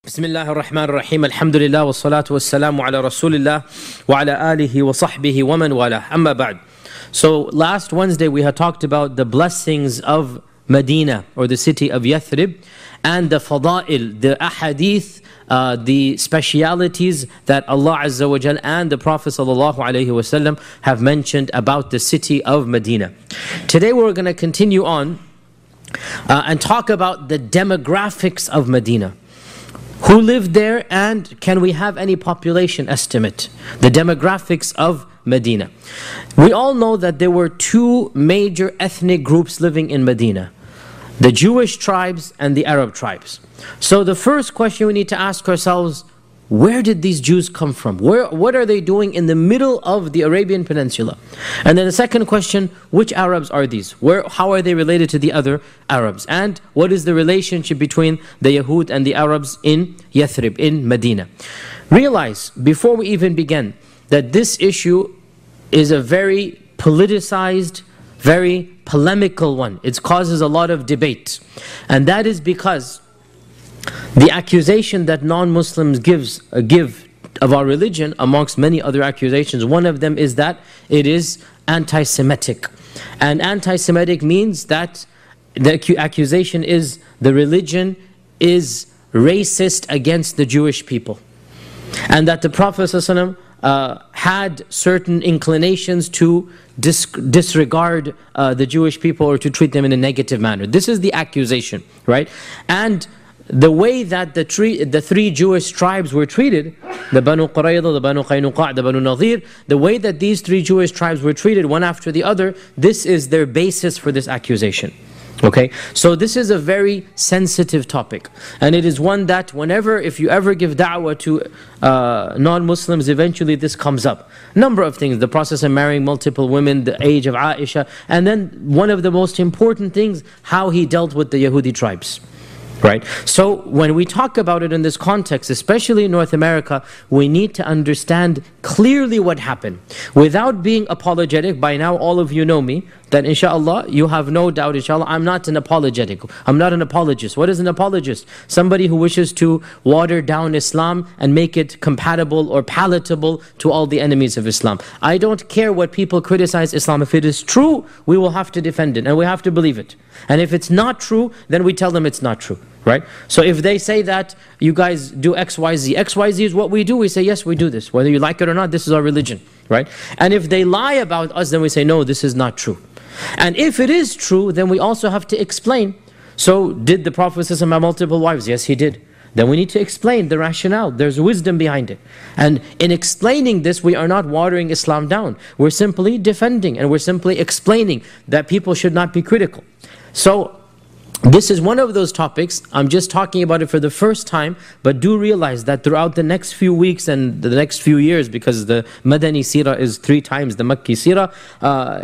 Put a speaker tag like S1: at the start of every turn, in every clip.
S1: بسم الله الرحمن الرحيم الحمد لله والصلاة والسلام على رسول الله وعلى آله وصحبه ومن والاه أما بعد. So last Wednesday we had talked about the blessings of Medina, or the city of Yathrib, and the fada'il, the ahadith, the specialities that Allah Azza wa Jal and the Prophet Sallallahu Alaihi Wasallam have mentioned about the city of Medina. Today we're going to continue on and talk about the demographics of Medina. Who lived there, and can we have any population estimate? The demographics of Medina. We all know that there were two major ethnic groups living in Medina: the Jewish tribes and the Arab tribes. So the first question we need to ask ourselves, where did these Jews come from? What are they doing in the middle of the Arabian Peninsula? And then the second question, which Arabs are these? How are they related to the other Arabs? And what is the relationship between the Yahud and the Arabs in Yathrib, in Medina? Realize, before we even begin, that this issue is a very politicized, very polemical one. It causes a lot of debate. And that is because the accusation that non-Muslims give of our religion, amongst many other accusations, one of them is that it is anti-Semitic. And anti-Semitic means that the accusation is the religion is racist against the Jewish people. And that the Prophet ﷺ had certain inclinations to disregard the Jewish people, or to treat them in a negative manner. This is the accusation, right? And the way that the three Jewish tribes were treated, the Banu Qurayza, the Banu Qaynuqa', the Banu Nadir, the way that these three Jewish tribes were treated one after the other, this is their basis for this accusation. Okay, so this is a very sensitive topic, and it is one that if you ever give da'wah to non-Muslims, eventually this comes up. Number of things, the process of marrying multiple women, the age of Aisha, and then one of the most important things, how he dealt with the Yahudi tribes. Right? So when we talk about it in this context, especially in North America, we need to understand clearly what happened without being apologetic. By now all of you know me, that inshallah, you have no doubt, inshallah, I'm not an apologetic. I'm not an apologist. What is an apologist? Somebody who wishes to water down Islam and make it compatible or palatable to all the enemies of Islam. I don't care what people criticize Islam. If it is true, we will have to defend it and we have to believe it. And if it's not true, then we tell them it's not true. Right? So if they say that you guys do X, Y, Z, X, Y, Z is what we do, we say yes, we do this. Whether you like it or not, this is our religion. Right? And if they lie about us, then we say no, this is not true. And if it is true, then we also have to explain. So did the Prophet have multiple wives? Yes, he did. Then we need to explain the rationale. There's wisdom behind it. And in explaining this, we are not watering Islam down. We're simply defending, and we're simply explaining that people should not be critical. So this is one of those topics. I'm just talking about it for the first time, but do realize that throughout the next few weeks and the next few years, because the Madani Sirah is 3 times the Makki Sirah,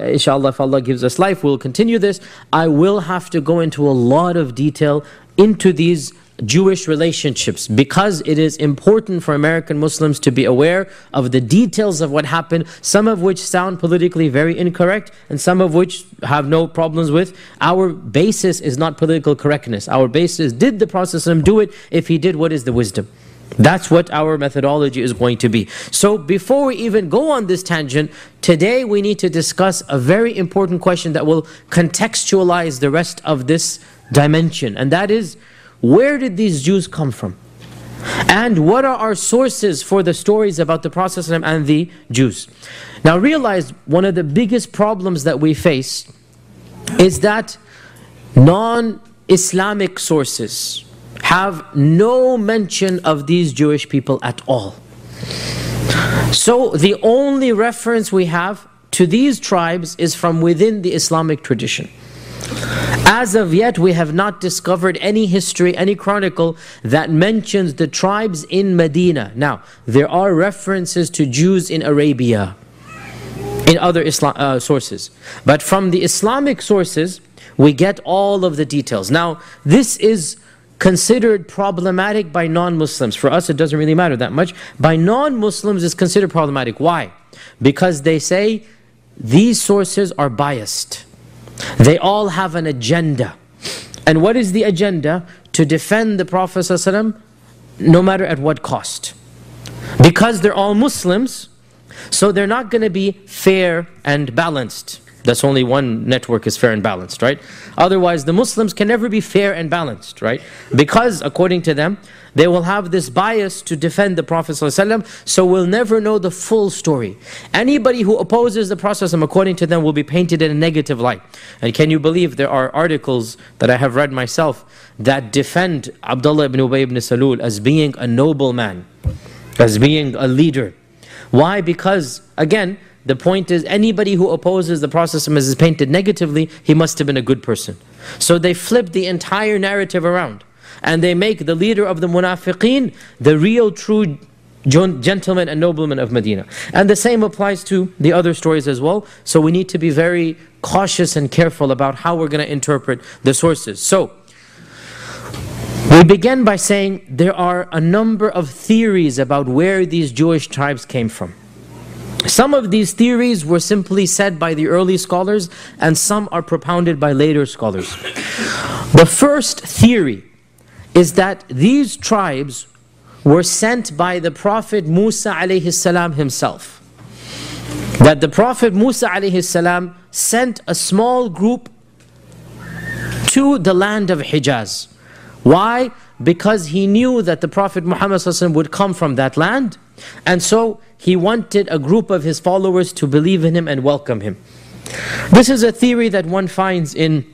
S1: inshallah, if Allah gives us life, we'll continue this. I will have to go into a lot of detail into these Jewish relationships, because it is important for American Muslims to be aware of the details of what happened, some of which sound politically very incorrect, and some of which have no problems with. Our basis is not political correctness. Our basis is, did the Prophet do it? If he did, what is the wisdom? That's what our methodology is going to be. So before we even go on this tangent, today we need to discuss a very important question that will contextualize the rest of this dimension, and that is, where did these Jews come from? And what are our sources for the stories about the Prophet ﷺ and the Jews? Now realize, one of the biggest problems that we face is that non-Islamic sources have no mention of these Jewish people at all. So the only reference we have to these tribes is from within the Islamic tradition. As of yet, we have not discovered any history, any chronicle that mentions the tribes in Medina. Now, there are references to Jews in Arabia, in other sources. But from the Islamic sources, we get all of the details. Now, this is considered problematic by non-Muslims. For us, it doesn't really matter that much. By non-Muslims, it's considered problematic. Why? Because they say these sources are biased. They all have an agenda. And what is the agenda? To defend the Prophet ﷺ no matter at what cost. Because they're all Muslims, so they're not going to be fair and balanced. That's only one network is fair and balanced, right? Otherwise, the Muslims can never be fair and balanced, right? Because, according to them, they will have this bias to defend the Prophet ﷺ, so we'll never know the full story. Anybody who opposes the Prophet ﷺ, according to them, will be painted in a negative light. And can you believe there are articles that I have read myself that defend Abdullah ibn Ubay ibn Salul as being a noble man, as being a leader. Why? Because, again, the point is, anybody who opposes the Prophet ﷺ is painted negatively, he must have been a good person. So they flip the entire narrative around. And they make the leader of the munafiqeen the real true gentleman and nobleman of Medina. And the same applies to the other stories as well. So we need to be very cautious and careful about how we're going to interpret the sources. So, we begin by saying there are a number of theories about where these Jewish tribes came from. Some of these theories were simply said by the early scholars, and some are propounded by later scholars. The first theory is that these tribes were sent by the Prophet Musa alayhi salam himself. That the Prophet Musa alayhi salam sent a small group to the land of Hijaz. Why? Because he knew that the Prophet Muhammad would come from that land, and so he wanted a group of his followers to believe in him and welcome him. This is a theory that one finds in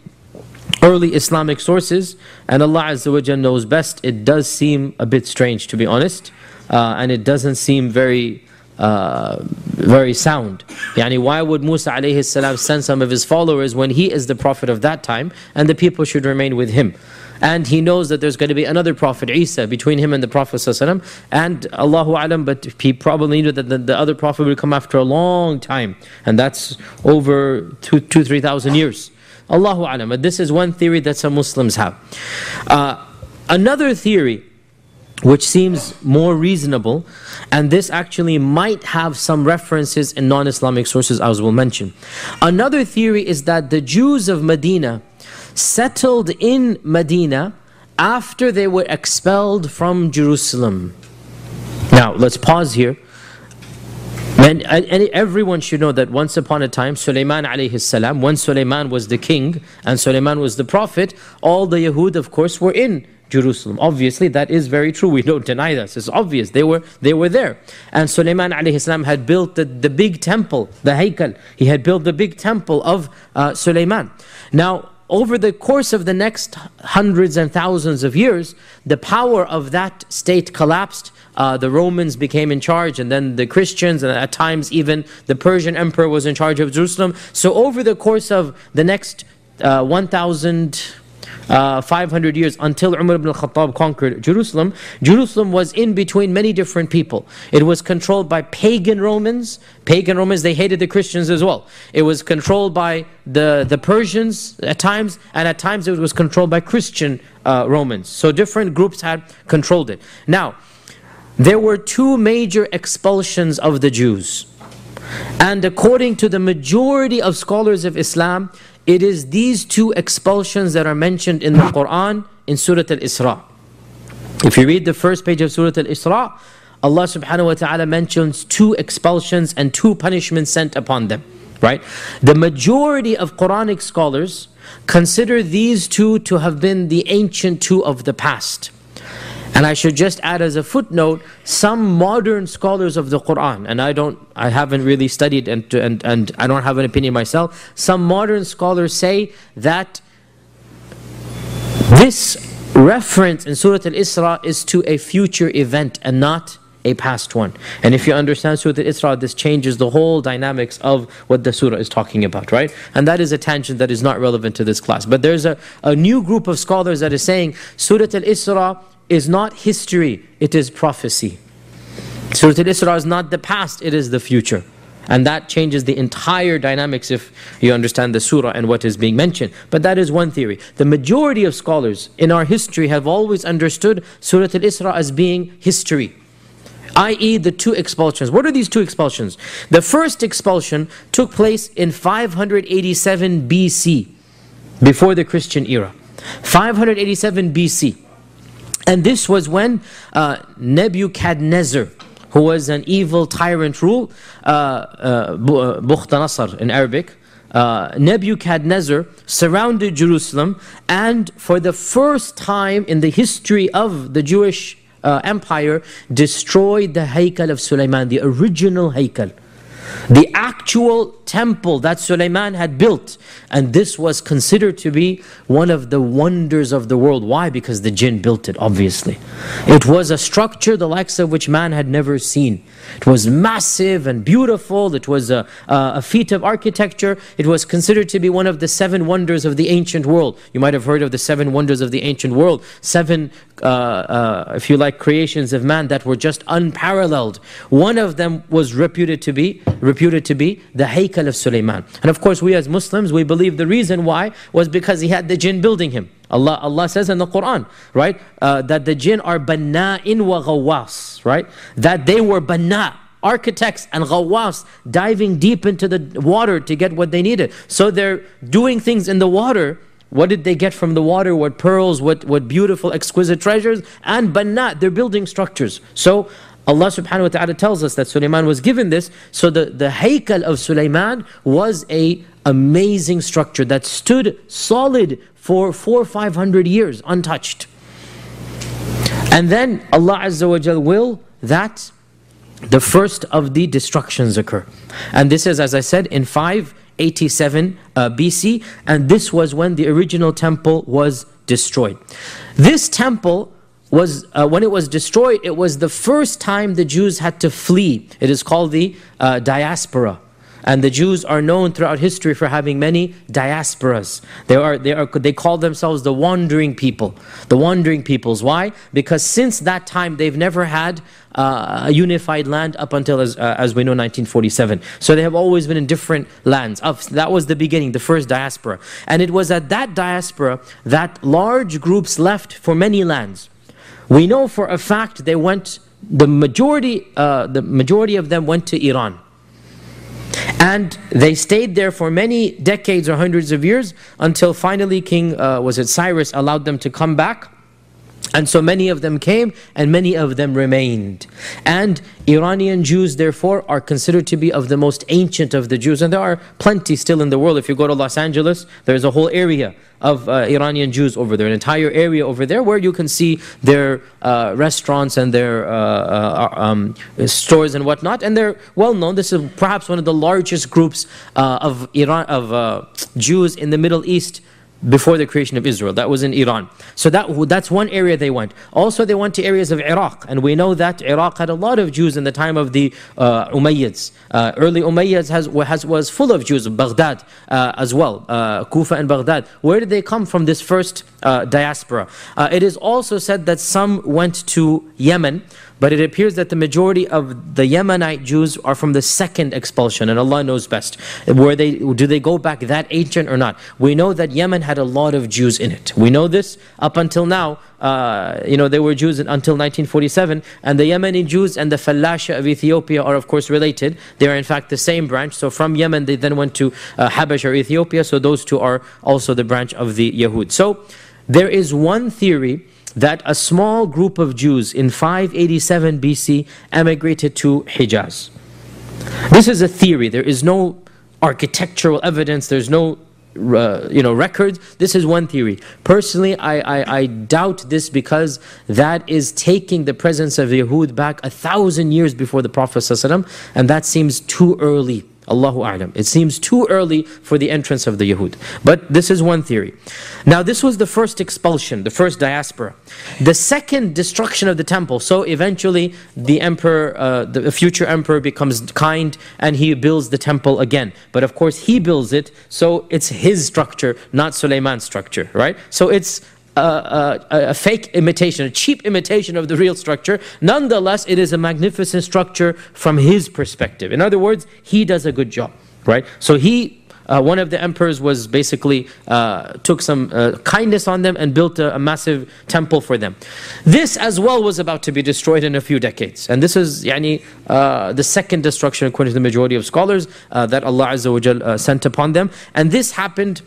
S1: early Islamic sources, and Allah Azza wa Jalla knows best. It does seem a bit strange, to be honest, and it doesn't seem very sound. Yani, why would Musa alayhi salam send some of his followers when he is the prophet of that time and the people should remain with him? And he knows that there's going to be another prophet, Isa, between him and the Prophet ﷺ. And Allahu Alam, but he probably knew that the other prophet would come after a long time. And that's over 3,000 years. Allahu Alam. But this is one theory that some Muslims have. Another theory, which seems more reasonable, and this actually might have some references in non-Islamic sources, as we'll mention. Another theory is that the Jews of Medina settled in Medina after they were expelled from Jerusalem. Now, let's pause here. And everyone should know that once upon a time, Sulaiman alayhi salam, when Sulaiman was the king and Sulaiman was the prophet, all the Yahud, of course, were in Jerusalem. Obviously, that is very true. We don't deny this. It's obvious. They were there. And Sulaiman alayhi salam had built the big temple, the Haykal. He had built the big temple of Sulaiman. Now, over the course of the next hundreds and thousands of years, the power of that state collapsed. The Romans became in charge, and then the Christians, and at times even the Persian emperor was in charge of Jerusalem. So over the course of the next 1,500 years, until Umar ibn al-Khattab conquered Jerusalem, Jerusalem was in between many different people. It was controlled by pagan Romans. Pagan Romans, they hated the Christians as well. It was controlled by the Persians at times, and at times it was controlled by Christian Romans. So different groups had controlled it. Now, there were two major expulsions of the Jews. And according to the majority of scholars of Islam, it is these two expulsions that are mentioned in the Quran in Surah Al-Isra. If you read the first page of Surah Al-Isra, Allah subhanahu wa ta'ala mentions two expulsions and two punishments sent upon them. Right? The majority of Quranic scholars consider these two to have been the ancient two of the past. And I should just add as a footnote, some modern scholars of the Quran, and I haven't really studied and I don't have an opinion myself. Some modern scholars say that this reference in Surah Al-Isra is to a future event and not a past one. And if you understand Surah Al-Isra, this changes the whole dynamics of what the surah is talking about, right? And that is a tangent that is not relevant to this class. But there's a new group of scholars that is saying Surah Al-Isra is not history, it is prophecy. Surah Al-Isra is not the past, it is the future. And that changes the entire dynamics if you understand the surah and what is being mentioned. But that is one theory. The majority of scholars in our history have always understood Surah Al-Isra as being history, i.e. the two expulsions. What are these two expulsions? The first expulsion took place in 587 BC, before the Christian era. 587 BC. And this was when Nebuchadnezzar, who was an evil tyrant rule, Bukhtanasar in Arabic, Nebuchadnezzar surrounded Jerusalem, and for the first time in the history of the Jewish empire, destroyed the Haykal of Sulaiman, the original Haykal, the actual temple that Sulaiman had built. And this was considered to be one of the wonders of the world. Why? Because the jinn built it, obviously. It was a structure the likes of which man had never seen. It was massive and beautiful. It was a feat of architecture. It was considered to be one of the 7 wonders of the ancient world. You might have heard of the 7 wonders of the ancient world. 7, if you like, creations of man that were just unparalleled. One of them was reputed to be the Haykal of Sulaiman. And of course, we as Muslims, we believe the reason why was because he had the jinn building him. Allah says in the Quran, right, that the jinn are banna'in wa ghawwas, right? That they were banna, architects, and ghawwas, diving deep into the water to get what they needed. So they're doing things in the water. What did they get from the water? What pearls, what beautiful, exquisite treasures? And banna, they're building structures. So Allah subhanahu wa ta'ala tells us that Sulaiman was given this. So the Haykal of Sulaiman was a amazing structure that stood solid for 400 or 500 years, untouched. And then Allah Azza wa Jal will that the first of the destructions occur. And this is, as I said, in 587 BC. And this was when the original temple was destroyed. This temple was, when it was destroyed, it was the first time the Jews had to flee. It is called the diaspora. And the Jews are known throughout history for having many diasporas. They call themselves the wandering people. The wandering peoples. Why? Because since that time, they've never had a unified land up until, as we know, 1947. So they have always been in different lands. That was the beginning, the first diaspora. And it was at that diaspora that large groups left for many lands. We know for a fact they went, the majority of them went to Iran. And they stayed there for many decades or hundreds of years until finally King, Cyrus allowed them to come back. And so many of them came and many of them remained. And Iranian Jews, therefore, are considered to be of the most ancient of the Jews. And there are plenty still in the world. If you go to Los Angeles, there's a whole area of Iranian Jews over there, an entire area over there where you can see their restaurants and their stores and whatnot. And they're well known. This is perhaps one of the largest groups of Jews in the Middle East before the creation of Israel. That was in Iran. So that's one area they went. Also, they went to areas of Iraq. And we know that Iraq had a lot of Jews in the time of the Umayyads. Early Umayyads was full of Jews. Baghdad as well. Kufa and Baghdad. Where did they come from, this first diaspora? It is also said that some went to Yemen. But it appears that the majority of the Yemenite Jews are from the second expulsion, and Allah knows best. Do they go back that ancient or not? We know that Yemen had a lot of Jews in it. We know this up until now. There were Jews until 1947, and the Yemeni Jews and the Falasha of Ethiopia are of course related. They are in fact the same branch. So from Yemen they then went to Habash or Ethiopia. So those two are also the branch of the Yahud. So there is one theory that a small group of Jews in 587 BC emigrated to Hijaz. This is a theory. There is no architectural evidence. There's no records. This is one theory. Personally, I doubt this because that is taking the presence of Yahud back 1,000 years before the Prophet ﷺ, and that seems too early. Allahu A'lam. It seems too early for the entrance of the Yahud. But this is one theory. Now this was the first expulsion, the first diaspora. The second destruction of the temple. So eventually the emperor, the future emperor becomes kind and he builds the temple again. But of course he builds it, so it's his structure, not Sulaiman's structure, right? So it's a fake imitation, a cheap imitation of the real structure. Nonetheless, it is a magnificent structure from his perspective. In other words, he does a good job, right? So one of the emperors was basically took some kindness on them and built a massive temple for them. This as well was about to be destroyed in a few decades. And this is the second destruction according to the majority of scholars that Allah Azza wa Jal sent upon them. And this happened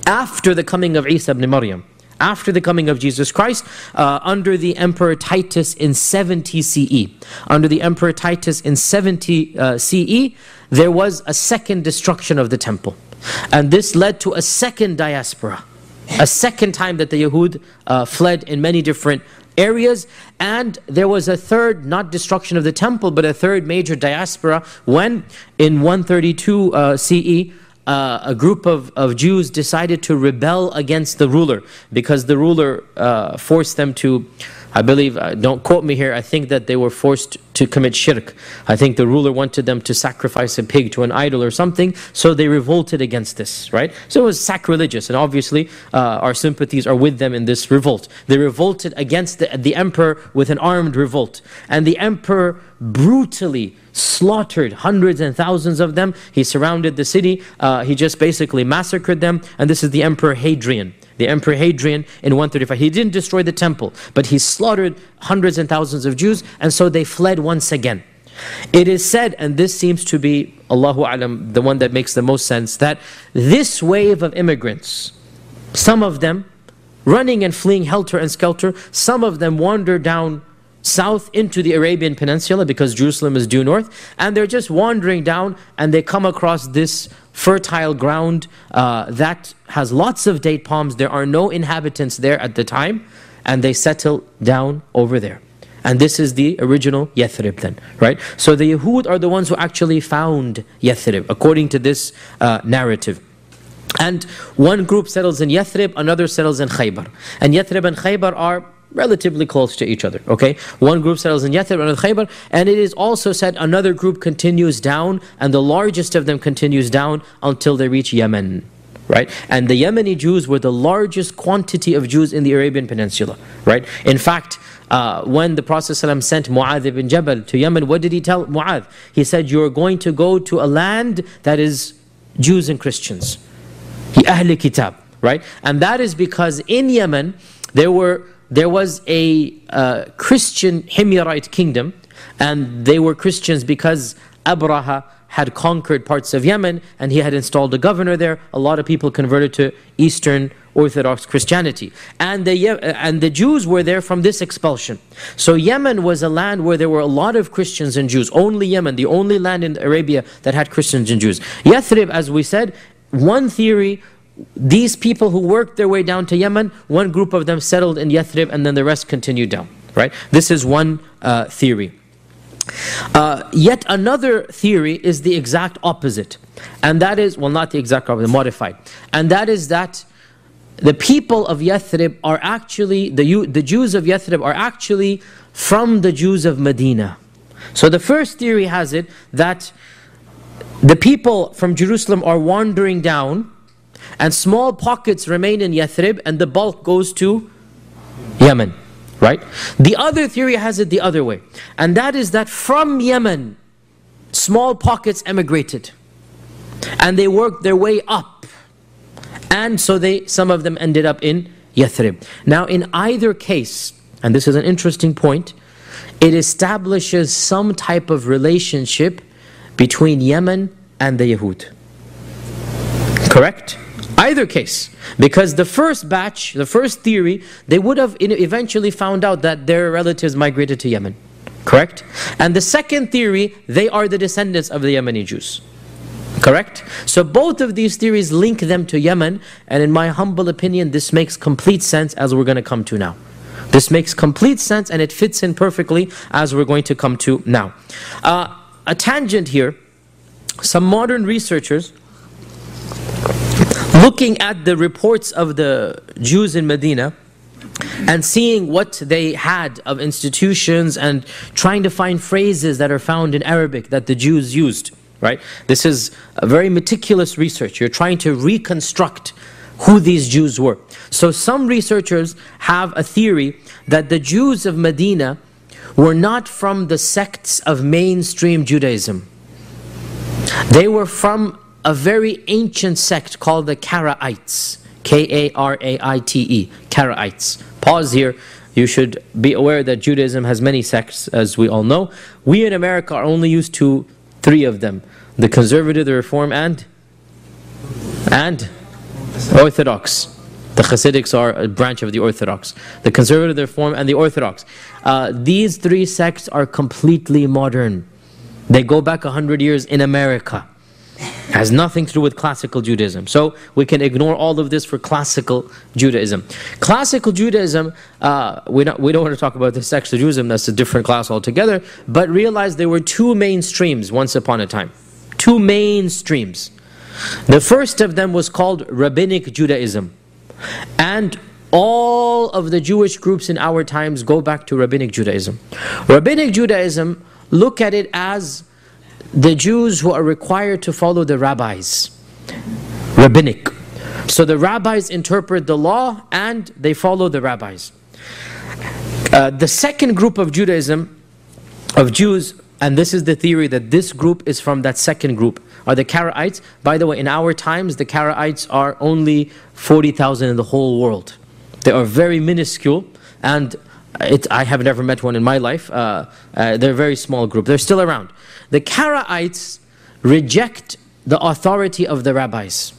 S1: after the coming of Isa ibn Maryam. after the coming of Jesus Christ, under the Emperor Titus in 70 CE. Under the Emperor Titus in 70 CE, there was a second destruction of the temple. And this led to a second diaspora. A second time that the Yahud fled in many different areas. And there was a third, not destruction of the temple, but a third major diaspora when in 132 CE, a group of Jews decided to rebel against the ruler because the ruler forced them to, I believe, don't quote me here, I think that they were forced to commit shirk. I think the ruler wanted them to sacrifice a pig to an idol or something, so they revolted against this, right? So it was sacrilegious, and obviously our sympathies are with them in this revolt. They revolted against the emperor with an armed revolt, and the emperor brutally slaughtered hundreds and thousands of them. He surrounded the city, he just basically massacred them, and this is the Emperor Hadrian. The Emperor Hadrian in 135. He didn't destroy the temple, but he slaughtered hundreds and thousands of Jews, and so they fled once again. It is said, and this seems to be, Allahu Alam, the one that makes the most sense, that this wave of immigrants, some of them running and fleeing helter and skelter, some of them wander down south into the Arabian Peninsula because Jerusalem is due north, and they're just wandering down and they come across this fertile ground that has lots of date palms. There are no inhabitants there at the time, and they settle down over there. And this is the original Yathrib then, right? So the Yahud are the ones who actually found Yathrib, according to this narrative. And one group settles in Yathrib, another settles in Khaybar. And Yathrib and Khaybar are relatively close to each other, okay? One group settles in Yathrib, another Khaybar, and it is also said another group continues down, and the largest of them continues down until they reach Yemen, right? And the Yemeni Jews were the largest quantity of Jews in the Arabian Peninsula, right? In fact, when the Prophet ﷺ sent Mu'adh ibn Jabal to Yemen, what did he tell Mu'adh? He said, you're going to go to a land that is Jews and Christians. Ahl Kitab, right? And that is because in Yemen, there was a Christian Himyarite kingdom, and they were Christians because Abraha had conquered parts of Yemen and he had installed a governor there. A lot of people converted to Eastern Orthodox Christianity, and the Jews were there from this expulsion. So Yemen was a land where there were a lot of Christians and Jews. Only Yemen, the only land in Arabia that had Christians and Jews. Yathrib, as we said, one theory, these people who worked their way down to Yemen, one group of them settled in Yathrib and then the rest continued down, right? This is one theory. Yet another theory is the exact opposite, and that is, well, not the exact opposite, modified, and that is that the people of Yathrib are actually, the Jews of Yathrib are actually from the Jews of Medina. So the first theory has it that the people from Jerusalem are wandering down, and small pockets remain in Yathrib, and the bulk goes to Yemen, right? The other theory has it the other way, and that is that from Yemen, small pockets emigrated, and they worked their way up, and so some of them ended up in Yathrib. Now in either case, and this is an interesting point, it establishes some type of relationship between Yemen and the Yahud. Correct? Either case, because the first batch, the first theory, they would have eventually found out that their relatives migrated to Yemen. Correct? And the second theory, they are the descendants of the Yemeni Jews. Correct? So both of these theories link them to Yemen, and in my humble opinion, this makes complete sense as we're going to come to now. This makes complete sense and it fits in perfectly as we're going to come to now. A tangent here, some modern researchers, looking at the reports of the Jews in Medina and seeing what they had of institutions and trying to find phrases that are found in Arabic that the Jews used, right? This is a very meticulous research. You're trying to reconstruct who these Jews were. So some researchers have a theory that the Jews of Medina were not from the sects of mainstream Judaism. They were from a very ancient sect called the Karaites. K-A-R-A-I-T-E, Karaites. Pause here. You should be aware that Judaism has many sects, as we all know. We in America are only used to 3 of them: the conservative, the reform, and Orthodox. The Hasidics are a branch of the Orthodox. The Conservative, the Reform, and the Orthodox. These three sects are completely modern. They go back 100 years in America. Has nothing to do with classical Judaism. So we can ignore all of this for classical Judaism. Classical Judaism, we don't want to talk about the sects of Judaism, that's a different class altogether, but realize there were two main streams once upon a time. Two main streams. The first of them was called Rabbinic Judaism. And all of the Jewish groups in our times go back to Rabbinic Judaism. Rabbinic Judaism, look at it as the Jews who are required to follow the rabbis. Rabbinic. So the rabbis interpret the law and they follow the rabbis. The second group of Judaism, of Jews, and this is the theory that this group is from that second group, are the Karaites. By the way, in our times, the Karaites are only 40,000 in the whole world. They are very minuscule, and I have never met one in my life. They're a very small group. They're still around. The Karaites reject the authority of the rabbis.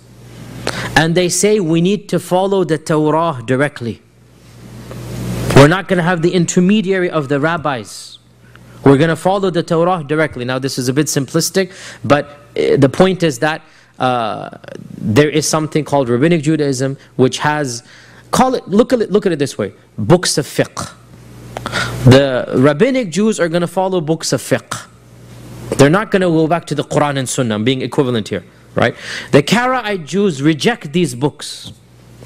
S1: And they say we need to follow the Torah directly. We're not going to have the intermediary of the rabbis. We're going to follow the Torah directly. Now this is a bit simplistic, but the point is that there is something called Rabbinic Judaism, which has, look at it this way, books of fiqh. The Rabbinic Jews are going to follow books of fiqh. They're not going to go back to the Quran and Sunnah. I'm being equivalent here, right? The Karaite Jews reject these books.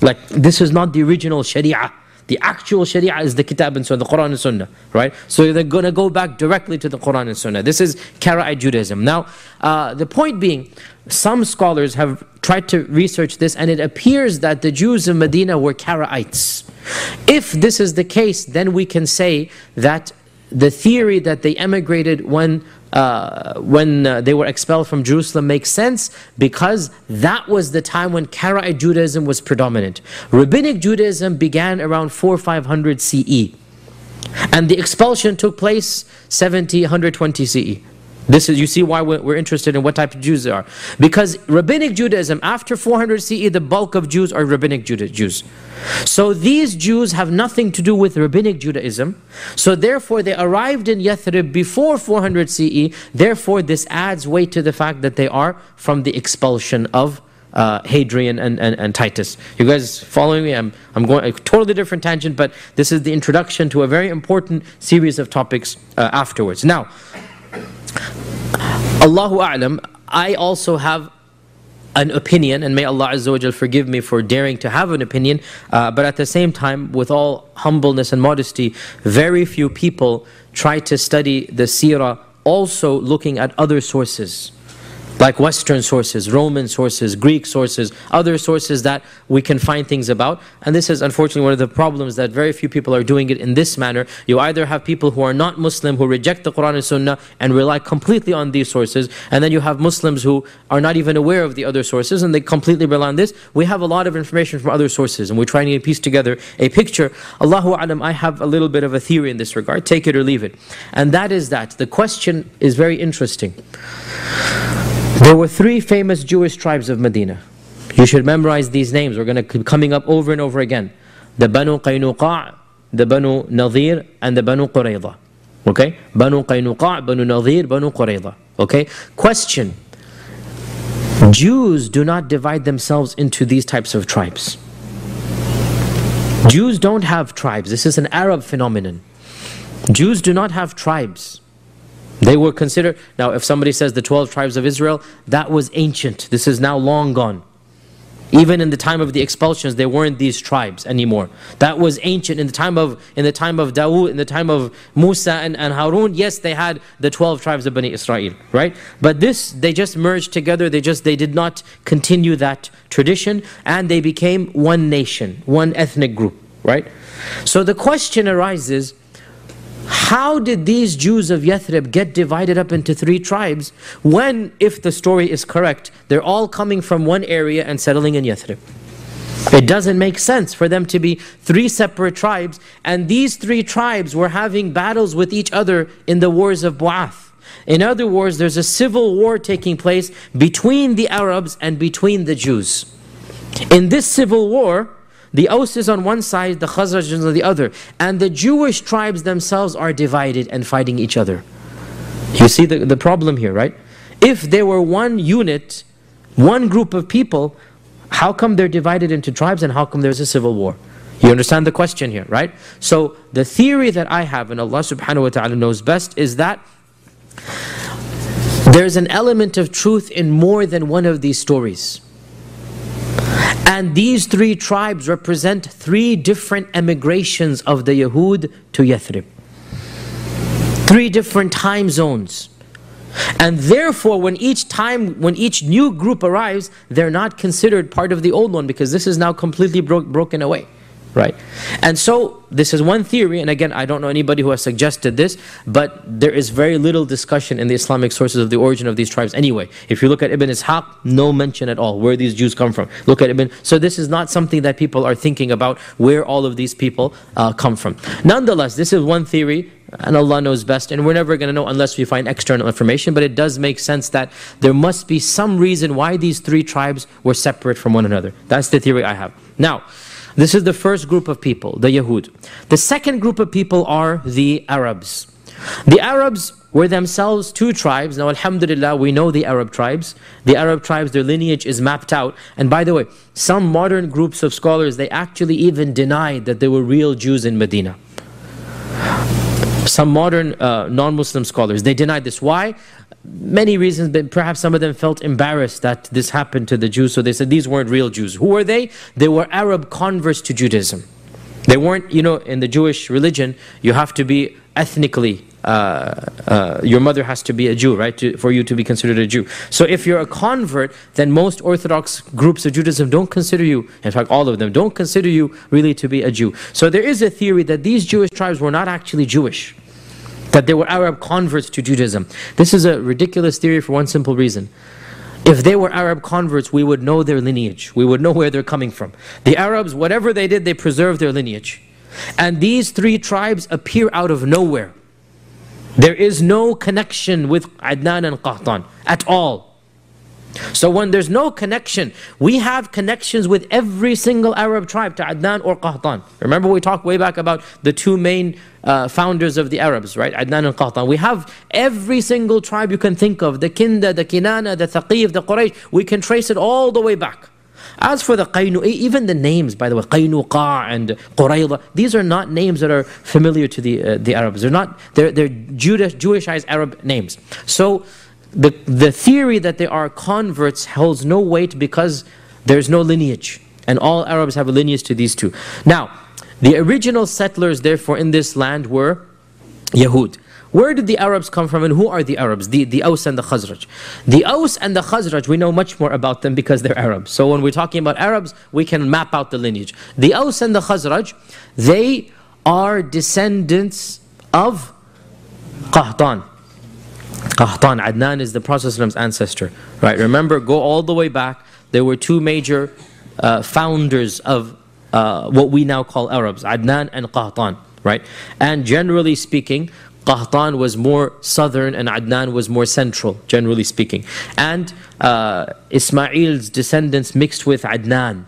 S1: Like, this is not the original Sharia. The actual Sharia is the Kitab and Sunnah, the Quran and Sunnah, right? So they're going to go back directly to the Quran and Sunnah. This is Karaite Judaism. Now, the point being, some scholars have tried to research this, and it appears that the Jews of Medina were Karaites. If this is the case, then we can say that the theory that they emigrated when they were expelled from Jerusalem makes sense, because that was the time when Karaite Judaism was predominant. Rabbinic Judaism began around 400-500 CE. And the expulsion took place 70-120 CE. This is, you see why we're interested in what type of Jews they are. Because Rabbinic Judaism, after 400 CE, the bulk of Jews are Rabbinic Jews. So these Jews have nothing to do with Rabbinic Judaism. So therefore they arrived in Yathrib before 400 CE. Therefore this adds weight to the fact that they are from the expulsion of Hadrian and Titus. You guys following me? I'm going a totally different tangent, but this is the introduction to a very important series of topics afterwards. Now, Allahu A'lam, I also have an opinion, and may Allah Azza wa Jal forgive me for daring to have an opinion, but at the same time, with all humbleness and modesty, very few people try to study the Sirah also looking at other sources, like Western sources, Roman sources, Greek sources, other sources that we can find things about. And this is unfortunately one of the problems, that very few people are doing it in this manner. You either have people who are not Muslim, who reject the Quran and Sunnah and rely completely on these sources, and then you have Muslims who are not even aware of the other sources and they completely rely on this. We have a lot of information from other sources and we're trying to piece together a picture. Allahu A'lam, I have a little bit of a theory in this regard, take it or leave it. And that is that the question is very interesting. There were three famous Jewish tribes of Medina. You should memorize these names. We're going to keep coming up over and over again. The Banu Qaynuqa', the Banu Nadir, and the Banu Qurayza. Okay? Banu Qaynuqa', Banu Nadir, Banu Qurayza. Okay? Question. Jews do not divide themselves into these types of tribes. Jews don't have tribes. This is an Arab phenomenon. Jews do not have tribes. They were considered, now if somebody says the 12 tribes of Israel, that was ancient. This is now long gone. Even in the time of the expulsions, there weren't these tribes anymore. That was ancient. In the time of Dawood, in the time of Musa and Harun, yes, they had the 12 tribes of Bani Israel, right? But this, they just merged together. They did not continue that tradition, and they became one nation, one ethnic group, right? So the question arises, how did these Jews of Yathrib get divided up into three tribes when, if the story is correct, they're all coming from one area and settling in Yathrib? It doesn't make sense for them to be three separate tribes, and these three tribes were having battles with each other in the wars of Bu'ath. In other words, there's a civil war taking place between the Arabs and between the Jews. In this civil war, the Aus is on one side, the Khazraj is on the other. And the Jewish tribes themselves are divided and fighting each other. You see the problem here, right? If they were one unit, one group of people, how come they're divided into tribes and how come there's a civil war? You understand the question here, right? So the theory that I have, and Allah subhanahu wa ta'ala knows best, is that there's an element of truth in more than one of these stories. And these three tribes represent three different emigrations of the Yahud to Yathrib. Three different time zones. And therefore, when each new group arrives, they're not considered part of the old one because this is now completely broken away. Right? And so, this is one theory, and again, I don't know anybody who has suggested this, but there is very little discussion in the Islamic sources of the origin of these tribes anyway. If you look at Ibn Ishaq, no mention at all where these Jews come from. Look at Ibn... So this is not something that people are thinking about, where all of these people come from. Nonetheless, this is one theory, and Allah knows best, and we're never going to know unless we find external information, but it does make sense that there must be some reason why these three tribes were separate from one another. That's the theory I have. Now, this is the first group of people, the Yahud. The second group of people are the Arabs. The Arabs were themselves two tribes. Now, alhamdulillah, we know the Arab tribes. The Arab tribes, their lineage is mapped out. And by the way, some modern groups of scholars, they actually even denied that there were real Jews in Medina. Some modern non-Muslim scholars, they denied this. Why? Many reasons, but perhaps some of them felt embarrassed that this happened to the Jews, so they said these weren't real Jews. Who were they? They were Arab converts to Judaism. They weren't, you know, in the Jewish religion, you have to be ethnically, your mother has to be a Jew, right, for you to be considered a Jew. So if you're a convert, then most Orthodox groups of Judaism don't consider you, in fact all of them, don't consider you really to be a Jew. So there is a theory that these Jewish tribes were not actually Jewish, that they were Arab converts to Judaism. This is a ridiculous theory for one simple reason. If they were Arab converts, we would know their lineage. We would know where they're coming from. The Arabs, whatever they did, they preserved their lineage. And these three tribes appear out of nowhere. There is no connection with Adnan and Qahtan at all. So when there's no connection, we have connections with every single Arab tribe to Adnan or Qahtan. Remember we talked way back about the two main founders of the Arabs, right? Adnan and Qahtan. We have every single tribe you can think of, the Kinda, the Kinana, the Thaqif, the Quraysh. We can trace it all the way back. As for the Qaynu, even the names, by the way, Qaynuqa and Qurayza, these are not names that are familiar to the Arabs. They're Jewishized Arab names. So the theory that they are converts holds no weight because there's no lineage. And all Arabs have a lineage to these two. Now, the original settlers, therefore, in this land were Yahud. Where did the Arabs come from and who are the Arabs? The Aus and the Khazraj. The Aus and the Khazraj, we know much more about them because they're Arabs. So when we're talking about Arabs, we can map out the lineage. The Aus and the Khazraj, they are descendants of Qahtan. Qahtan, Adnan is the Prophet's ancestor. Right? Remember, go all the way back. There were two major founders of what we now call Arabs, Adnan and Qahtan. Right? And generally speaking, Qahtan was more southern and Adnan was more central, generally speaking. And Ismail's descendants mixed with Adnan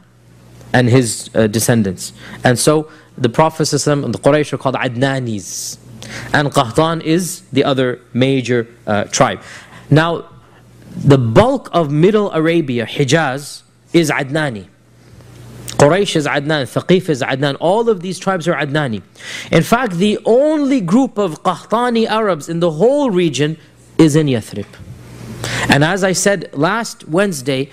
S1: and his descendants. And so the Prophet and the Quraysh are called Adnanis. And Qahtan is the other major tribe. Now, the bulk of Middle Arabia, Hijaz, is Adnani. Quraysh is Adnan, Thaqif is Adnan, all of these tribes are Adnani. In fact, the only group of Qahtani Arabs in the whole region is in Yathrib. And as I said last Wednesday,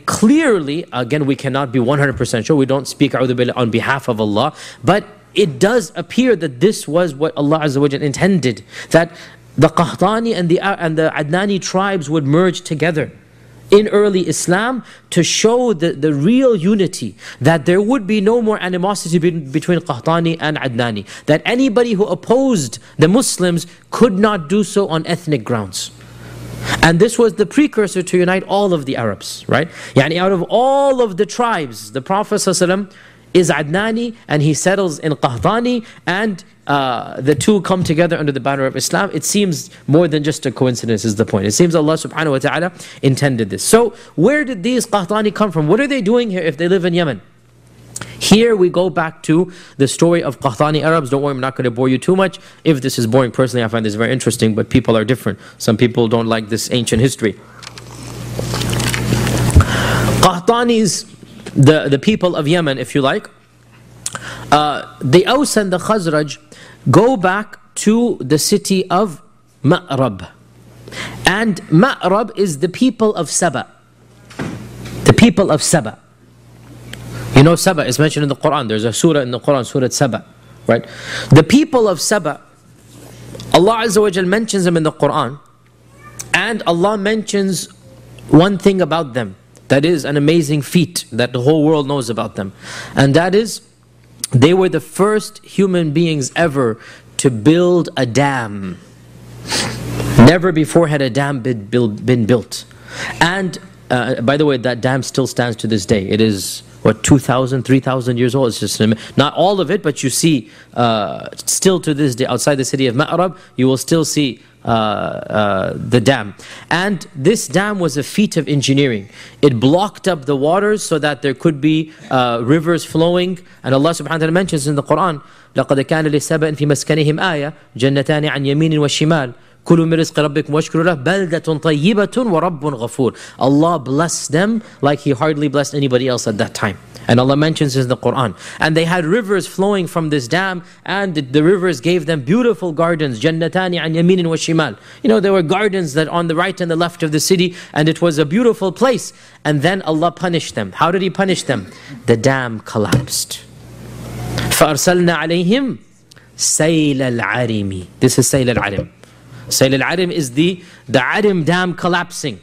S1: clearly, again we cannot be 100% sure, we don't speak on behalf of Allah, but it does appear that this was what Allah Azza wa Jalla intended, that the Qahtani and the Adnani tribes would merge together in early Islam to show the real unity, that there would be no more animosity between Qahtani and Adnani, that anybody who opposed the Muslims could not do so on ethnic grounds. And this was the precursor to unite all of the Arabs, right? Out of all of the tribes, the Prophet ﷺ is Adnani and he settles in Qahtani, and the two come together under the banner of Islam. It seems more than just a coincidence is the point. It seems Allah subhanahu wa ta'ala intended this. So where did these Qahtani come from? What are they doing here if they live in Yemen? Here we go back to the story of Qahtani Arabs. Don't worry, I'm not going to bore you too much. If this is boring, personally I find this very interesting, but people are different. Some people don't like this ancient history. Qahtanis, the people of Yemen, if you like, the Aus and the Khazraj go back to the city of Ma'rab. And Ma'rab is the people of Saba. The people of Saba. You know Saba is mentioned in the Quran. There's a surah in the Quran, Surah Saba. Right? The people of Saba, Allah Azza wa Jal mentions them in the Quran. And Allah mentions one thing about them. That is an amazing feat that the whole world knows about them. And that is, they were the first human beings ever to build a dam. Never before had a dam been built. And by the way, that dam still stands to this day. It is, what, 2,000, 3,000 years old. It's just not all of it, but you see still to this day, outside the city of Ma'rab, you will still see the dam. And this dam was a feat of engineering. It blocked up the waters so that there could be rivers flowing. And Allah subhanahu wa ta'ala mentions in the Quran, لَقَدْ كَانَ لِسَبَأٍ فِي مَسْكَنِهِمْ آيَةٌ جَنَّتَانِ عَنْ يَمِينٍ وَشِمَالٍ كُلُوا مِنْ رِزْقِ رَبِّكُمْ وَاشْكُرُوا لَهُ بَلْدَةٌ طَيِّبَةٌ وَرَبٌّ غَفُورٌ. Allah blessed them like He hardly blessed anybody else at that time. And Allah mentions this in the Quran. And they had rivers flowing from this dam, and the rivers gave them beautiful gardens. جَنَّتَانِ عَنْ يَمِينٍ وَشِمَالٍ. You know, there were gardens that on the right and the left of the city, and it was a beautiful place. And then Allah punished them. How did He punish them? The dam collapsed. فَأَرْسَلْنَا عَلَيْهِمْ سَيْلَ الْعَرِمِ. This is Sayl al-Arim. Sayl al-Arim is the Arim dam collapsing.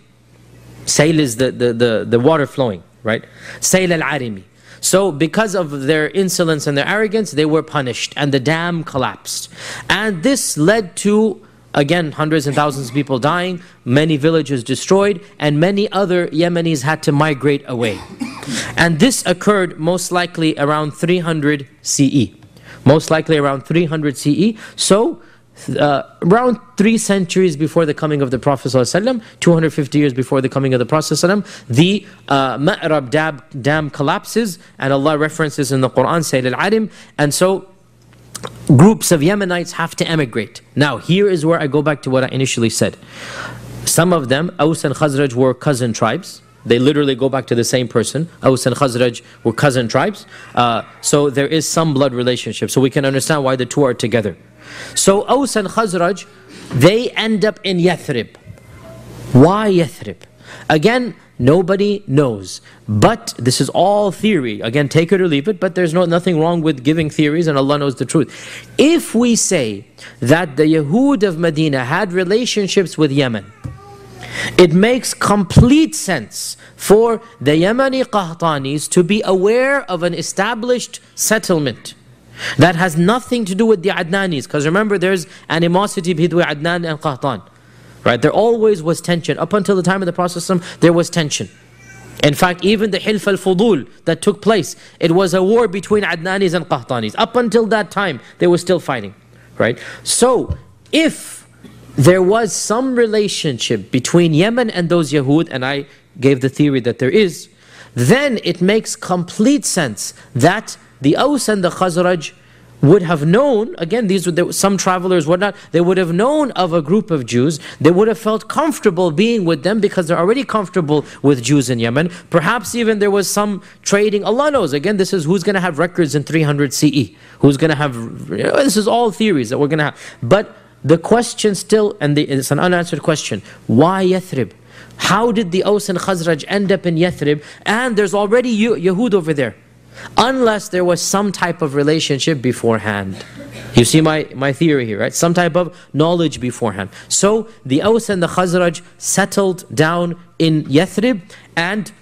S1: Sayl is the water flowing, right? Sayl al-Arimi. So because of their insolence and their arrogance, they were punished and the dam collapsed. And this led to, again, hundreds and thousands of people dying, many villages destroyed, and many other Yemenis had to migrate away. And this occurred most likely around 300 CE. Most likely around 300 CE. So around 3 centuries before the coming of the Prophet ﷺ, 250 years before the coming of the Prophet ﷺ, the Ma'rab dam collapses, and Allah references in the Quran, Sayl al-Arim, and so groups of Yemenites have to emigrate. Now here is where I go back to what I initially said. Some of them, Aus and Khazraj, were cousin tribes. They literally go back to the same person. Aus and Khazraj were cousin tribes. So there is some blood relationship. So we can understand why the two are together. So Aus and Khazraj, they end up in Yathrib. Why Yathrib? Again, nobody knows. But this is all theory. Again, take it or leave it, but there's nothing wrong with giving theories, and Allah knows the truth. If we say that the Yahud of Medina had relationships with Yemen, it makes complete sense for the Yemeni Qahtanis to be aware of an established settlement that has nothing to do with the Adnanis. Because remember, there's animosity between Adnan and Qahtan. Right? There always was tension. Up until the time of the Prophet, there was tension. In fact, even the Hilf al-Fudul that took place, it was a war between Adnanis and Qahtanis. Up until that time, they were still fighting. Right? So, if there was some relationship between Yemen and those Yahud, and I gave the theory that there is, then it makes complete sense that the Aus and the Khazraj would have known, again, these were some travelers, whatnot, they would have known of a group of Jews. They would have felt comfortable being with them because they're already comfortable with Jews in Yemen. Perhaps even there was some trading. Allah knows. Again, this is who's going to have records in 300 CE. Who's going to have, this is all theories that we're going to have. But the question still, and it's an unanswered question, why Yathrib? How did the Aus and Khazraj end up in Yathrib? And there's already Yahud over there. Unless there was some type of relationship beforehand. You see my theory here, right? Some type of knowledge beforehand. So the Aus and the Khazraj settled down in Yathrib, and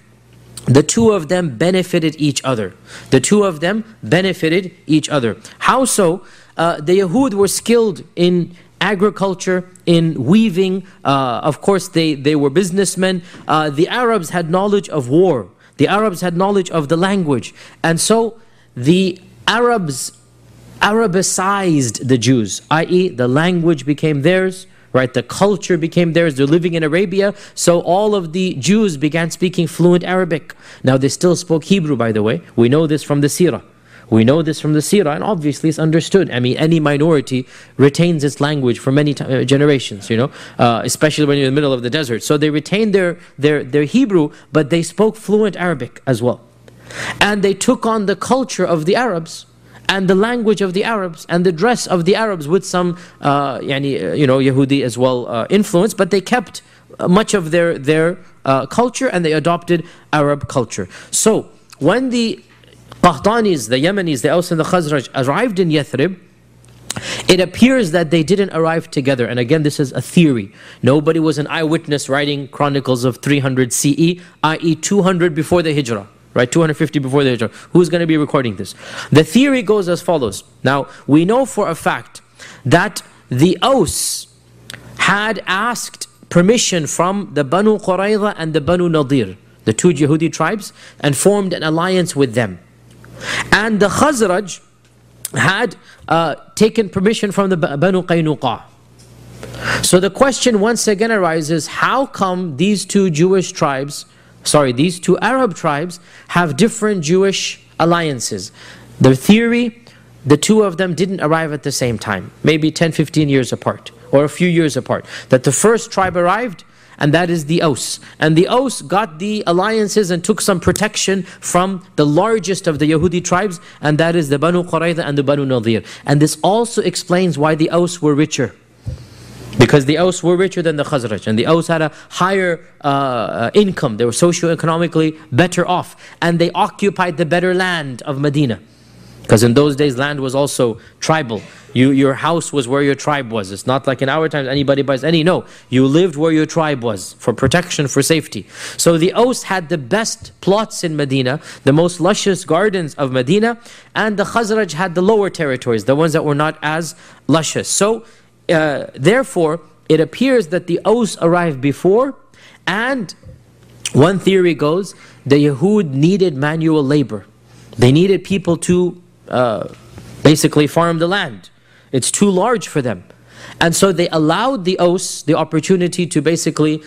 S1: the two of them benefited each other. The two of them benefited each other. How so? The Yahud were skilled in agriculture, in weaving. Of course, they were businessmen. The Arabs had knowledge of war. The Arabs had knowledge of the language. And so the Arabs Arabicized the Jews, i.e. the language became theirs, right? The culture became theirs. They're living in Arabia, so all of the Jews began speaking fluent Arabic. Now they still spoke Hebrew, by the way. We know this from the Sirah. We know this from the Sirah, and obviously it's understood. I mean, any minority retains its language for many generations, you know, especially when you're in the middle of the desert. So they retained their Hebrew, but they spoke fluent Arabic as well. And they took on the culture of the Arabs, and the language of the Arabs, and the dress of the Arabs, with some, Yahudi as well influence, but they kept much of their culture, and they adopted Arab culture. So when the Qahtanis, the Yemenis, the Aus and the Khazraj arrived in Yathrib, it appears that they didn't arrive together. And again, this is a theory. Nobody was an eyewitness writing chronicles of 300 CE, i.e. 200 before the Hijrah, right? 250 before the Hijrah. Who's going to be recording this? The theory goes as follows. Now, we know for a fact that the Aus had asked permission from the Banu Qurayza and the Banu Nadir, the two Yahudi tribes, and formed an alliance with them. And the Khazraj had taken permission from the Banu Qaynuqa. So the question once again arises, how come these two these two Arab tribes have different Jewish alliances? The theory, the two of them didn't arrive at the same time, maybe 10, 15 years apart, or a few years apart. That the first tribe arrived, and that is the Aus. And the Aus got the alliances and took some protection from the largest of the Yahudi tribes, and that is the Banu Qurayza and the Banu Nadir. And this also explains why the Aus were richer. Because the Aus were richer than the Khazraj, and the Aus had a higher income. They were socio-economically better off, and they occupied the better land of Medina. Because in those days, land was also tribal. Your house was where your tribe was. It's not like in our times, anybody buys any. No, you lived where your tribe was, for protection, for safety. So the Aus had the best plots in Medina, the most luscious gardens of Medina, and the Khazraj had the lower territories, the ones that were not as luscious. So therefore, it appears that the Aus arrived before, and one theory goes, the Yahud needed manual labor. They needed people to basically farm the land. It's too large for them. And so they allowed the Aus the opportunity to basically,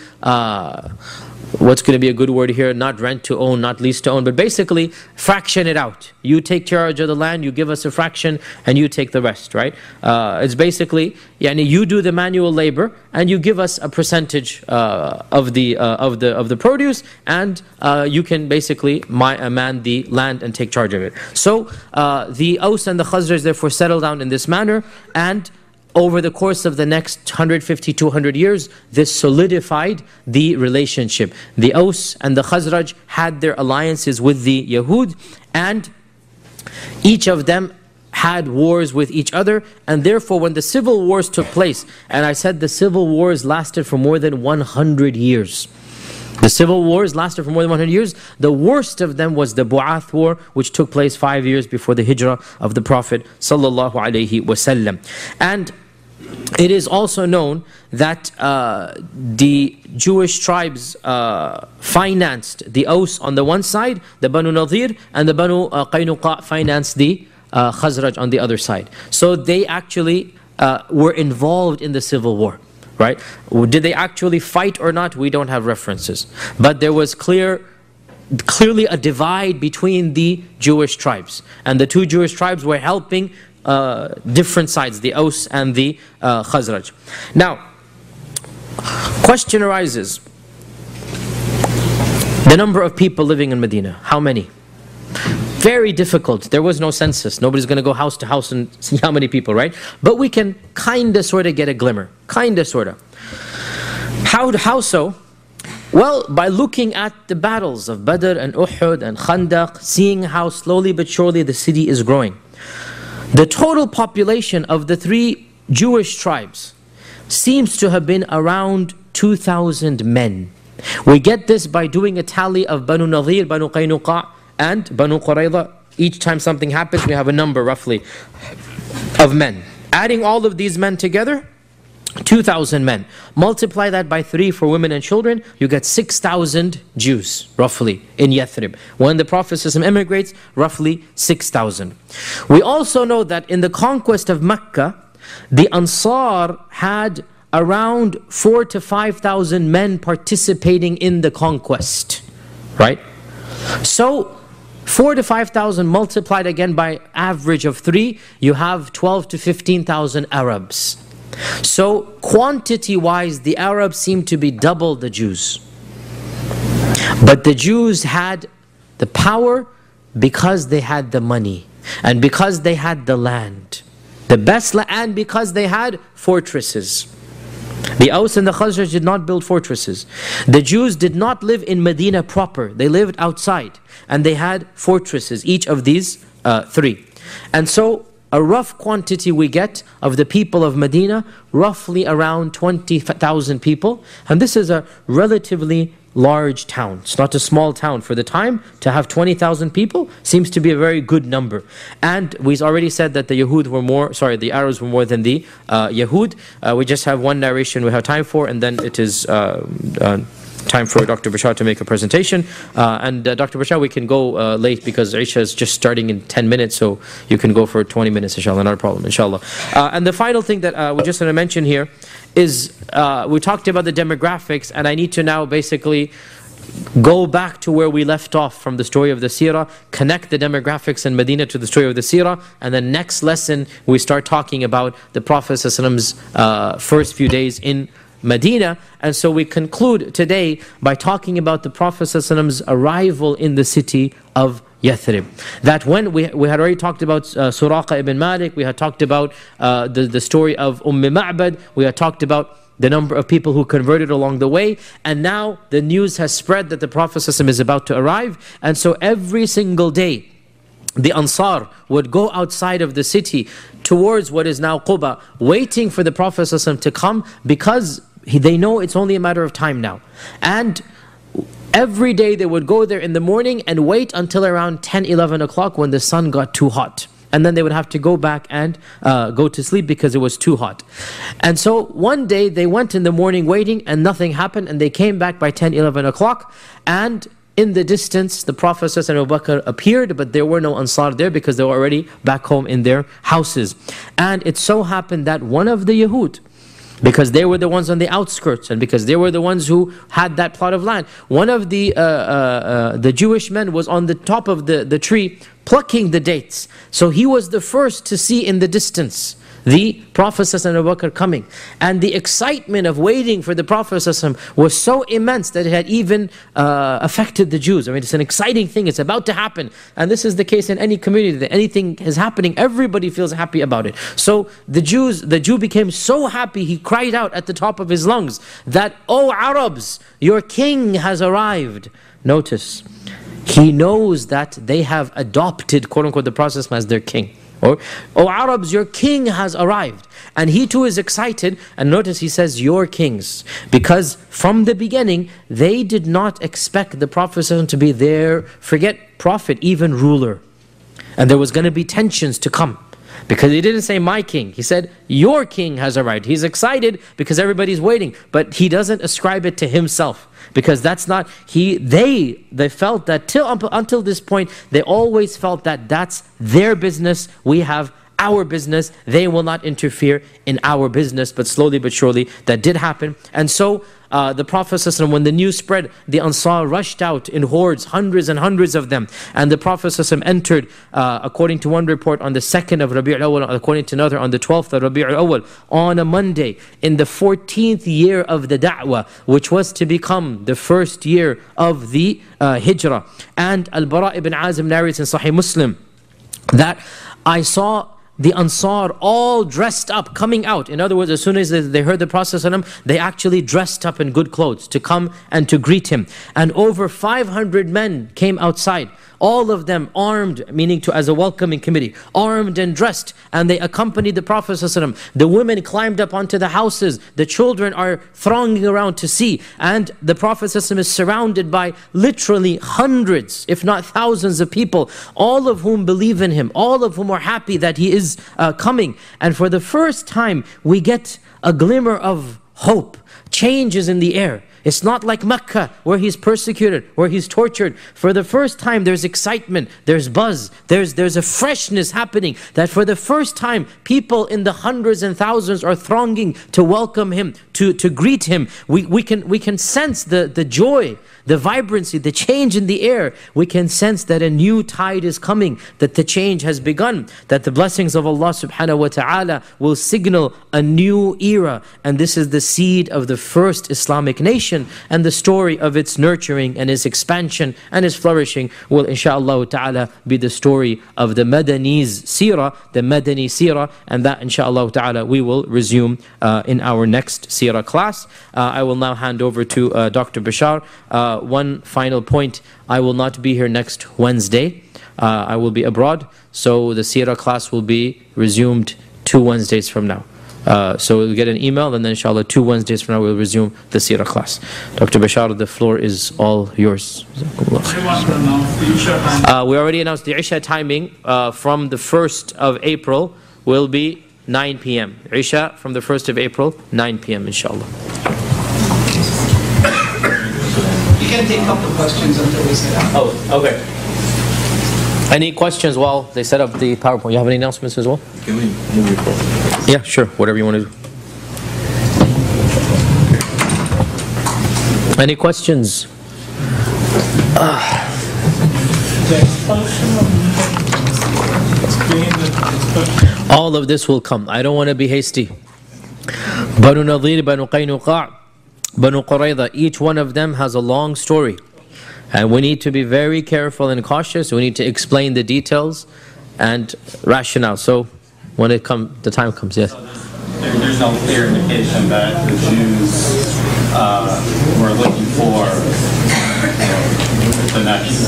S1: what's going to be a good word here, not rent to own, not lease to own, but basically fraction it out. You take charge of the land, you give us a fraction, and you take the rest, right? It's basically, you do the manual labor, and you give us a percentage of the produce, and you can basically man the land and take charge of it. So the Aus and the Khazraj therefore settled down in this manner, and over the course of the next 150, 200 years, this solidified the relationship. The Aus and the Khazraj had their alliances with the Yahud, and each of them had wars with each other, and therefore when the civil wars took place, and I said the civil wars lasted for more than 100 years. The civil wars lasted for more than 100 years. The worst of them was the Bu'ath war, which took place 5 years before the Hijrah of the Prophet sallallahu alaihi wasallam. And it is also known that the Jewish tribes financed the Aus on the one side, the Banu Nadir, and the Banu Qaynuqa financed the Khazraj on the other side. So they actually were involved in the civil war, right? Did they actually fight or not? We don't have references. But there was clearly a divide between the Jewish tribes. And the two Jewish tribes were helping different sides, the Aus and the Khazraj. Now, question arises, the number of people living in Medina, how many? Very difficult. There was no census. Nobody's going to go house to house and see how many people, right? But we can kind of sort of get a glimmer. Kind of sort of. How so? Well, by looking at the battles of Badr and Uhud and Khandaq, seeing how slowly but surely the city is growing. The total population of the three Jewish tribes seems to have been around 2,000 men. We get this by doing a tally of Banu Nadir, Banu Qaynuqa, and Banu Qurayza. Each time something happens, we have a number roughly of men. Adding all of these men together, 2,000 men. Multiply that by 3 for women and children, you get 6,000 Jews, roughly, in Yathrib. When the Prophet emigrates, roughly 6,000. We also know that in the conquest of Mecca, the Ansar had around 4,000 to 5,000 men participating in the conquest, right? So 4,000 to 5,000 multiplied again by average of 3, you have 12,000 to 15,000 Arabs. So quantity-wise, the Arabs seem to be double the Jews. But the Jews had the power because they had the money and because they had the land. The best land, and because they had fortresses. The Aus and the Khazraj did not build fortresses. The Jews did not live in Medina proper. They lived outside. And they had fortresses, each of these 3. And so a rough quantity we get of the people of Medina, roughly around 20,000 people. And this is a relatively large town. It's not a small town. For the time, to have 20,000 people seems to be a very good number. And we already said that the Arabs were more than the Yahud. We just have one narration we have time for, and then it is time for Dr. Bashar to make a presentation. And Dr. Bashar, we can go late because Isha is just starting in 10 minutes, so you can go for 20 minutes, inshallah, not a problem, inshallah. And the final thing that we just want to mention here is we talked about the demographics, and I need to now basically go back to where we left off from the story of the Sirah, connect the demographics in Medina to the story of the Sirah, and then next lesson we start talking about the Prophet's first few days in Medina. And so we conclude today by talking about the Prophet's arrival in the city of Yathrib. That when we had already talked about Suraqa ibn Malik, we had talked about the story of Ma'bad, we had talked about the number of people who converted along the way, and now the news has spread that the Prophet is about to arrive. And so every single day the Ansar would go outside of the city towards what is now Quba, waiting for the Prophet to come, because they know it's only a matter of time now. And every day they would go there in the morning and wait until around 10, 11 o'clock when the sun got too hot. And then they would have to go back and go to sleep because it was too hot. And so one day they went in the morning waiting and nothing happened, and they came back by 10, 11 o'clock, and in the distance the Prophet and Abu Bakr appeared, but there were no Ansar there because they were already back home in their houses. And it so happened that one of the Yahud, because they were the ones on the outskirts, and because they were the ones who had that plot of land, one of the Jewish men was on the top of the tree plucking the dates. So he was the first to see in the distance the Prophet and Abu Bakr coming. And the excitement of waiting for the Prophet was so immense that it had even affected the Jews. I mean, it's an exciting thing, it's about to happen. And this is the case in any community, that anything is happening, everybody feels happy about it. So the Jew became so happy, he cried out at the top of his lungs that, "O Arabs, your king has arrived." Notice, he knows that they have adopted, quote unquote, the Prophet as their king. Or, "O Arabs, your king has arrived." And he too is excited. And notice he says, "your kings." Because from the beginning, they did not expect the Prophet to be their, forget prophet, even ruler. And there was going to be tensions to come. Because he didn't say my king, he said your king has arrived. He's excited because everybody's waiting, but he doesn't ascribe it to himself, because that's not, they felt that until this point, they always felt that that's their business, we have our business, they will not interfere in our business. But slowly but surely that did happen. And so the Prophet ﷺ, when the news spread, the Ansar rushed out in hordes, hundreds and hundreds of them. And the Prophet ﷺ entered, according to one report, on the 2nd of Rabi' al-Awwal, according to another, on the 12th of Rabi' al-Awwal, on a Monday, in the 14th year of the Da'wah, which was to become the first year of the Hijrah. And Al-Bara' ibn Azim narrates in Sahih Muslim that I saw the Ansar all dressed up, coming out. In other words, as soon as they heard the Prophet ﷺ, they actually dressed up in good clothes to come and to greet him. And over 500 men came outside, all of them armed, meaning as a welcoming committee, armed and dressed, and they accompanied the Prophet ﷺ. The women climbed up onto the houses, the children are thronging around to see, and the Prophet ﷺ is surrounded by literally hundreds, if not thousands of people, all of whom believe in him, all of whom are happy that he is coming. And for the first time, we get a glimmer of hope. Change is in the air. It's not like Mecca where he's persecuted, where he's tortured. For the first time there's excitement, there's buzz, there's a freshness happening, that for the first time people in the hundreds and thousands are thronging to welcome him, to greet him. We can sense the joy, the vibrancy, the change in the air. We can sense that a new tide is coming, that the change has begun, that the blessings of Allah subhanahu wa ta'ala will signal a new era. And this is the seed of the first Islamic nation, and the story of its nurturing and its expansion and its flourishing will insha'Allah ta'ala be the story of the Madani's Sirah, the Madani Sirah, and that insha'Allah ta'ala we will resume in our next Sirah class. I will now hand over to Dr. Bashar. One final point, I will not be here next Wednesday. I will be abroad, so the Sirah class will be resumed 2 Wednesdays from now. So we'll get an email, and then inshallah 2 Wednesdays from now we'll resume the Sirah class. Dr. Bashar, the floor is all yours. We already announced the Isha timing from the 1st of April will be 9 p.m. Isha from the 1st of April, 9 p.m. inshallah.
S2: You can take a couple of questions until we set up.
S1: Oh, okay. Any questions while they set up the PowerPoint? You have any announcements as well?
S3: Can we move it forward?
S1: Yeah, sure. Whatever you want to do. Any questions? All of this will come. I don't want to be hasty. Banu Nadir, Banu Qaynuqa', Banu Qurayza, each one of them has a long story. And we need to be very careful and cautious. We need to explain the details and rationale. So when the time comes, yes.
S4: So there's no clear indication that the Jews were looking for the next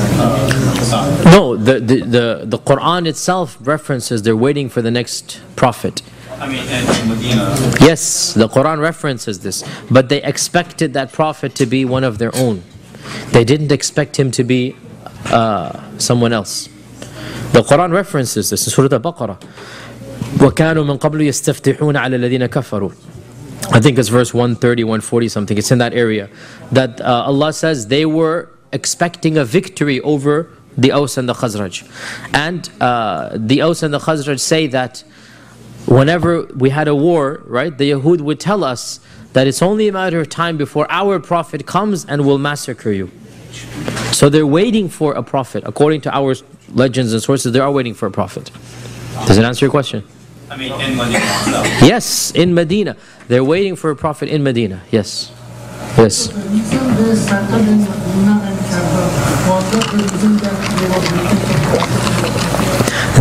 S4: Messiah.
S1: No, the Quran itself references they're waiting for the next prophet.
S4: I mean, in Medina.
S1: Yes, the Quran references this, but they expected that prophet to be one of their own. They didn't expect him to be someone else. The Quran references this in Surah Al-Baqarah. وَكَانُوا مِن قَبْلُ يَسْتَفْتِحُونَ عَلَى الَّذِينَ كَفَرُوا. I think it's verse 130, 140 something. It's in that area. That Allah says they were expecting a victory over the Aws and the Khazraj. And the Aws and the Khazraj say that whenever we had a war, right, the Yahud would tell us that it's only a matter of time before our prophet comes and will massacre you. So they're waiting for a prophet. According to our legends and sources, they are waiting for a prophet. Does it answer your question?
S4: I mean, in Medina itself.
S1: Yes, in Medina. They're waiting for a prophet in Medina. Yes. Yes.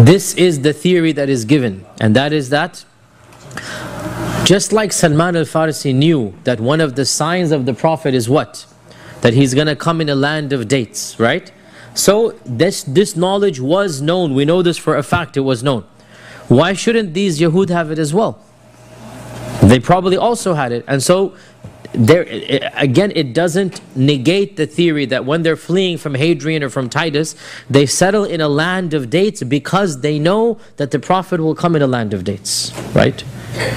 S1: This is the theory that is given, and that is that just like Salman al-Farisi knew that one of the signs of the Prophet is what? That he's going to come in a land of dates, right? So this knowledge was known. We know this for a fact, it was known. Why shouldn't these Yahud have it as well? They probably also had it. And so, again, it doesn't negate the theory that when they're fleeing from Hadrian or from Titus, they settle in a land of dates because they know that the Prophet will come in a land of dates. Right?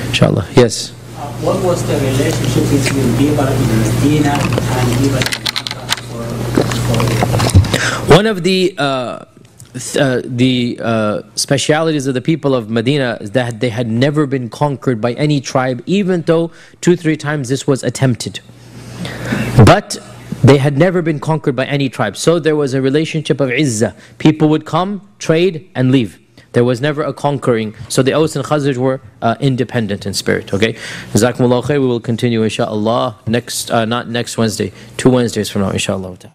S1: Inshallah. Yes?
S5: What was the relationship between people in Medina and people in Mecca?
S1: One of the specialities of the people of Medina is that they had never been conquered by any tribe, even though 2-3 times this was attempted. But they had never been conquered by any tribe. So there was a relationship of izzah. People would come, trade, and leave. There was never a conquering. So the Aws and Khazraj were independent in spirit. Okay? Jazakumullah khair. We will continue inshaAllah next, not next Wednesday, 2 Wednesdays from now inshaAllah.